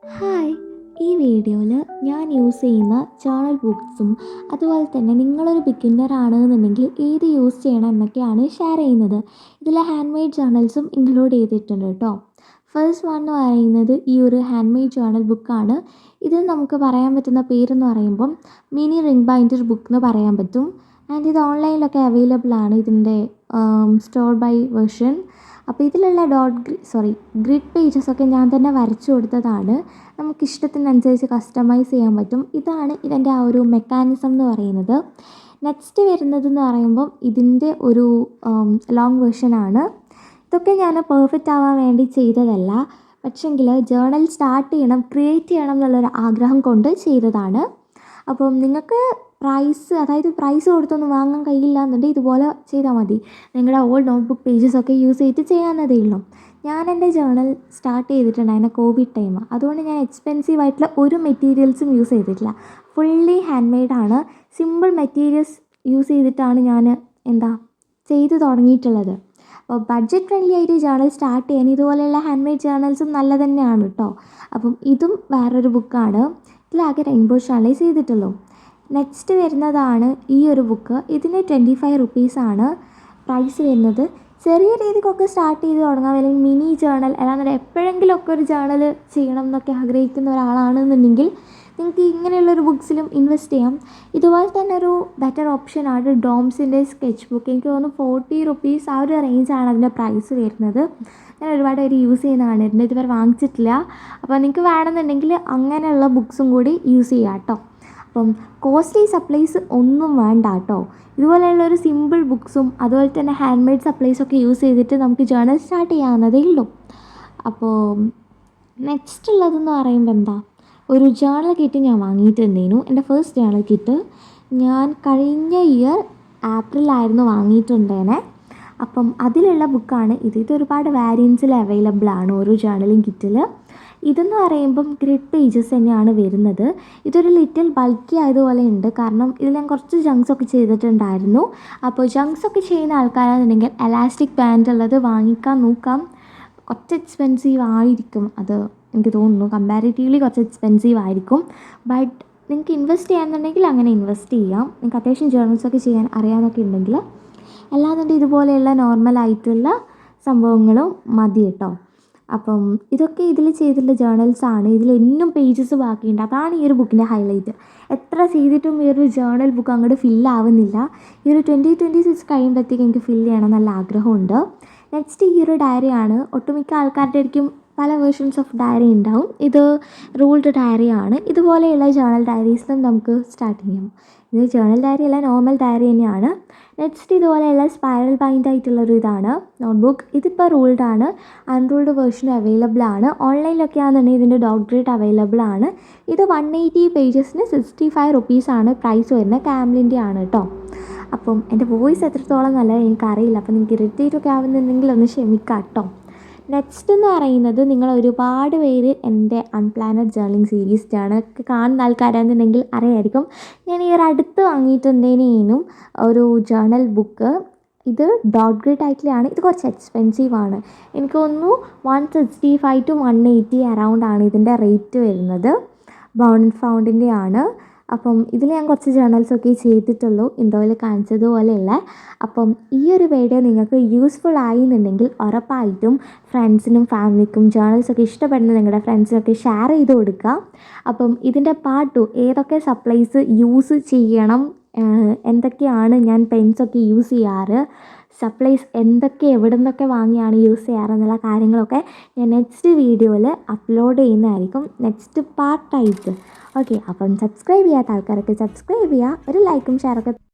Hi, ഈ വീഡിയോയിൽ ഞാൻ യൂസ് ചെയ്യുന്ന ജേണൽ ബുക്സും അതുപോലെ തന്നെ നിങ്ങളൊരു ബിഗിന്നർ ആണെന്നുണ്ടെങ്കിൽ ഏത് യൂസ് ചെയ്യണം എന്നൊക്കെയാണ് ഷെയർ ചെയ്യുന്നത്. ഇതിൽ ഹാൻഡ് മെയ്ഡ് ജേണൽസും ഇൻക്ലൂഡ് ചെയ്തിട്ടുണ്ട് കേട്ടോ. ഫസ്റ്റ് വൺ എന്ന് പറയുന്നത് ഈ ഒരു ഹാൻഡ് മെയ്ഡ് ജേണൽ ബുക്കാണ്. ഇത് നമുക്ക് പറയാൻ പറ്റുന്ന പേരെന്ന് പറയുമ്പം മിനി റിംഗ് ബൈൻഡർ ബുക്ക് എന്ന് പറയാൻ പറ്റും. ആൻഡ് ഇത് ഓൺലൈനിലൊക്കെ അവൈലബിൾ ആണ്, ഇതിൻ്റെ സ്റ്റോർ ബൈ വേർഷൻ. അപ്പോൾ ഇതിലുള്ള ഗ്രിഡ് പേജസൊക്കെ ഞാൻ തന്നെ വരച്ചു കൊടുത്തതാണ്. നമുക്കിഷ്ടത്തിനനുസരിച്ച് കസ്റ്റമൈസ് ചെയ്യാൻ പറ്റും. ഇതാണ് ഇതിൻ്റെ ആ ഒരു മെക്കാനിസം എന്ന് പറയുന്നത്. നെക്സ്റ്റ് വരുന്നതെന്ന് പറയുമ്പം ഇതിൻ്റെ ഒരു ലോങ് വേർഷനാണ്. ഇതൊക്കെ ഞാൻ പെർഫെക്റ്റ് ആവാൻ വേണ്ടി ചെയ്തതല്ല, പക്ഷെങ്കിൽ ജേണൽ സ്റ്റാർട്ട് ചെയ്യണം, ക്രിയേറ്റ് ചെയ്യണം എന്നുള്ളൊരു ആഗ്രഹം കൊണ്ട് ചെയ്തതാണ്. അപ്പം നിങ്ങൾക്ക് പ്രൈസ് കൊടുത്തൊന്നും വാങ്ങാൻ കഴിയില്ല എന്നുണ്ടെങ്കിൽ ഇതുപോലെ ചെയ്താൽ മതി. നിങ്ങളുടെ ഓൾഡ് നോട്ട്ബുക്ക് പേജസൊക്കെ യൂസ് ചെയ്തിട്ട് ചെയ്യാവുന്നതേ ഉള്ളൂ. ഞാൻ എൻ്റെ ജേണൽ സ്റ്റാർട്ട് ചെയ്തിട്ടുണ്ടായിരുന്ന കോവിഡ് ടൈം, അതുകൊണ്ട് ഞാൻ എക്സ്പെൻസീവ് ആയിട്ടുള്ള ഒരു മെറ്റീരിയൽസും യൂസ് ചെയ്തിട്ടില്ല. ഫുള്ളി ഹാൻഡ് മെയ്ഡാണ്. സിമ്പിൾ മെറ്റീരിയൽസ് യൂസ് ചെയ്തിട്ടാണ് ഞാൻ ചെയ്ത് തുടങ്ങിയിട്ടുള്ളത്. അപ്പോൾ ബഡ്ജറ്റ് ഫ്രണ്ട്ലി ആയിട്ട് ജേണൽ സ്റ്റാർട്ട് ചെയ്യാൻ ഇതുപോലെയുള്ള ഹാൻഡ് മെയ്ഡ് ജേണൽസും നല്ല തന്നെയാണ് കേട്ടോ. അപ്പം ഇതും വേറൊരു ബുക്കാണ്. ഇതിലാകെ റെയിൻബോ ഷാളേസ് ചെയ്തിട്ടുള്ളൂ. നെക്സ്റ്റ് വരുന്നതാണ് ഈ ഒരു ബുക്ക്. ഇതിന് 25 റുപ്പീസാണ് പ്രൈസ് വരുന്നത്. ചെറിയ രീതിക്കൊക്കെ സ്റ്റാർട്ട് ചെയ്ത് തുടങ്ങാം, അല്ലെങ്കിൽ മിനി ജേണൽ അല്ലാതെ എപ്പോഴെങ്കിലുമൊക്കെ ഒരു ജേണൽ ചെയ്യണം എന്നൊക്കെ ആഗ്രഹിക്കുന്ന ഒരാളാണെന്നുണ്ടെങ്കിൽ നിങ്ങൾക്ക് ഇങ്ങനെയുള്ളൊരു ബുക്സിലും ഇൻവെസ്റ്റ് ചെയ്യാം. ഇതുപോലെ തന്നെ ഒരു ബെറ്റർ ഓപ്ഷനാണ് ഡോംസിൻ്റെ സ്കെച്ച് ബുക്ക്. എനിക്ക് തോന്നുന്നു 40 റുപ്പീസ് ആ ഒരു റേഞ്ചാണ് അതിൻ്റെ പ്രൈസ് വരുന്നത്. ഞാൻ ഒരുപാട് പേര് യൂസ് ചെയ്യുന്ന കണ്ടിട്ടുണ്ട്, ഇതുവരെ വാങ്ങിച്ചിട്ടില്ല. അപ്പോൾ നിങ്ങൾക്ക് വേണമെന്നുണ്ടെങ്കിൽ അങ്ങനെയുള്ള ബുക്സും കൂടി യൂസ് ചെയ്യാം കേട്ടോ. അപ്പം കോസ്റ്റ്ലി സപ്ലൈസ് ഒന്നും വേണ്ട കേട്ടോ. ഇതുപോലെയുള്ളൊരു സിമ്പിൾ ബുക്സും അതുപോലെ തന്നെ ഹാൻഡ് മെയ്ഡ് സപ്ലൈസൊക്കെ യൂസ് ചെയ്തിട്ട് നമുക്ക് ജേണൽ സ്റ്റാർട്ട് ചെയ്യാവുന്നതേ ഉള്ളൂ. അപ്പോൾ നെക്സ്റ്റ് ഉള്ളതെന്ന് പറയുമ്പോൾ ഒരു ജേണൽ കിറ്റ് ഞാൻ വാങ്ങിയിട്ടുണ്ടായിരുന്നു. എൻ്റെ ഫസ്റ്റ് ജേണൽ കിറ്റ് ഞാൻ കഴിഞ്ഞ ഇയർ ഏപ്രിലായിരുന്നു വാങ്ങിയിട്ടുണ്ടേനെ. അപ്പം അതിലുള്ള ബുക്കാണ് ഇത്. ഒരുപാട് വാരിയൻസിൽ അവൈലബിൾ ആണ് ഓരോ ജേണലിങ് കിറ്റിൽ. ഇതെന്ന് പറയുമ്പം ഗ്രിഡ് പേജസ് തന്നെയാണ് വരുന്നത്. ഇതൊരു ലിറ്റിൽ ബൾക്കി ആയതുപോലെ ഉണ്ട്, കാരണം ഇതിൽ ഞാൻ കുറച്ച് ജങ്ക്സൊക്കെ ചെയ്തിട്ടുണ്ടായിരുന്നു. അപ്പോൾ ജങ്ക്സൊക്കെ ചെയ്യുന്ന ആൾക്കാരാണെന്നുണ്ടെങ്കിൽ എലാസ്റ്റിക് ബാൻഡ് ഉള്ളത് വാങ്ങിക്കാൻ നോക്കാം. കുറച്ച് എക്സ്പെൻസീവ് ആയിരിക്കും അത്, എനിക്ക് തോന്നുന്നു കമ്പാരിറ്റീവ്ലി കുറച്ച് എക്സ്പെൻസീവ് ആയിരിക്കും. ബട്ട് നിങ്ങൾക്ക് ഇൻവെസ്റ്റ് ചെയ്യാമെന്നുണ്ടെങ്കിൽ അങ്ങനെ ഇൻവെസ്റ്റ് ചെയ്യാം. നിങ്ങൾക്ക് അത്യാവശ്യം ജേർണൽസൊക്കെ ചെയ്യാൻ അറിയാമെന്നൊക്കെ ഉണ്ടെങ്കിൽ. അല്ലാന്നുണ്ടെങ്കിൽ ഇതുപോലെയുള്ള നോർമലായിട്ടുള്ള സംഭവങ്ങളും മതി കേട്ടോ. അപ്പം ഇതൊക്കെ ഇതിൽ ചെയ്തിട്ടുള്ള ജേർണൽസാണ്. ഇതിൽ എന്നും പേജസ് ബാക്കിയുണ്ട്. അതാണ് ഈ ഒരു ബുക്കിൻ്റെ ഹൈലൈറ്റ്. എത്ര ചെയ്തിട്ടും ഈ ഒരു ജേർണൽ ബുക്ക് അങ്ങോട്ട് ഫില്ലാവുന്നില്ല. ഈ ഒരു 2026 കഴിയുമ്പോഴത്തേക്ക് എനിക്ക് ഫില്ല് ചെയ്യണം നല്ല ആഗ്രഹമുണ്ട്. നെക്സ്റ്റ് ഈ ഒരു ഡയറിയാണ്. ഒട്ടുമിക്ക ആൾക്കാരുടെ ആയിരിക്കും പല വേർഷൻസ് ഓഫ് ഡയറി ഉണ്ടാവും. ഇത് റൂൾഡ് ഡയറിയാണ്. ഇതുപോലെയുള്ള ജേർണൽ ഡയറീസിലും നമുക്ക് സ്റ്റാർട്ട് ചെയ്യാം. ഇത് ജേർണൽ ഡയറി അല്ല, നോർമൽ ഡയറി തന്നെയാണ്. നെക്സ്റ്റ് ഇതുപോലെയുള്ള സ്പൈറൽ ബൈൻഡ് ആയിട്ടുള്ളൊരു ഇതാണ് നോട്ട്ബുക്ക്. ഇതിപ്പോൾ റൂൾഡ് ആണ്, അൺറൂൾഡ് വേർഷൻ അവൈലബിൾ ആണ്. ഓൺലൈനിലൊക്കെ ആണെന്നുണ്ടെങ്കിൽ ഇതിൻ്റെ ഡോട്ട് ഗ്രേഡ് അവൈലബിൾ ആണ്. ഇത് 180 പേജസിന് 65 റുപ്പീസാണ് പ്രൈസ് വരുന്നത്. കാംലിൻ്റെ ആണ് കേട്ടോ. അപ്പം എൻ്റെ വോയിസ് എത്രത്തോളം നല്ലത് എനിക്കറിയില്ല, അപ്പം നിങ്ങൾക്ക് ഇറിറ്റേറ്റൊക്കെ ആവുന്നുണ്ടെങ്കിൽ ഒന്ന് ക്ഷമിക്കാം കേട്ടോ. നെക്സ്റ്റ് എന്ന് പറയുന്നത്, നിങ്ങൾ ഒരുപാട് പേര് എൻ്റെ അൺപ്ലാനഡ് ജേർണലിംഗ് സീരീസ് ചാനൽ കാണുന്ന ആൾക്കാരാണെന്നുണ്ടെങ്കിൽ അറിയായിരിക്കും. ഞാൻ ഈ ഒരു അടുത്ത് വാങ്ങിയിട്ടുണ്ടേനും ഒരു ജേർണൽ ബുക്ക്. ഇത് ഡോട്ട് ഗ്രേഡ് ടൈറ്റിലാണ്. ഇത് കുറച്ച് എക്സ്പെൻസീവ് ആണ്. എനിക്ക് തോന്നുന്നു 165 to 180 അറൗണ്ട് ആണ് ഇതിൻ്റെ റേറ്റ് വരുന്നത്. ബൗണ്ട് ആൻഡ് ഫൗണ്ടിൻ്റെ ആണ്. അപ്പം ഇതിൽ ഞാൻ കുറച്ച് ജേർണൽസൊക്കെ ചെയ്തിട്ടുള്ളൂ, ഇൻട്രോയിൽ കാണിച്ചതുപോലെയുള്ള. അപ്പം ഈ ഒരു വീഡിയോ നിങ്ങൾക്ക് യൂസ്ഫുൾ ആയി എന്നുണ്ടെങ്കിൽ ഉറപ്പായിട്ടും ഫ്രണ്ട്സിനും ഫാമിലിക്കും ജേർണൽസൊക്കെ ഇഷ്ടപ്പെടുന്ന നിങ്ങളുടെ ഫ്രണ്ട്സിനൊക്കെ ഷെയർ ചെയ്ത് കൊടുക്കുക. അപ്പം ഇതിൻ്റെ പാർട്ട് 2 ഏതൊക്കെ സപ്ലൈസ് യൂസ് ചെയ്യണം, എന്തൊക്കെയാണ് ഞാൻ പെൻസൊക്കെ യൂസ് ചെയ്യാറ്, സപ്ലൈസ് എന്തൊക്കെ എവിടെ നിന്നൊക്കെ വാങ്ങിയാണ് യൂസ് ചെയ്യാറ് എന്നുള്ള കാര്യങ്ങളൊക്കെ ഞാൻ നെക്സ്റ്റ് വീഡിയോയിൽ അപ്ലോഡ് ചെയ്യുന്നതായിരിക്കും, നെക്സ്റ്റ് പാർട്ടായിട്ട്. ഓക്കെ, അപ്പം സബ്സ്ക്രൈബ് ചെയ്യാത്ത ആൾക്കാരൊക്കെ സബ്സ്ക്രൈബ് ചെയ്യുക, ഒരു ലൈക്കും ഷെയറൊക്കെ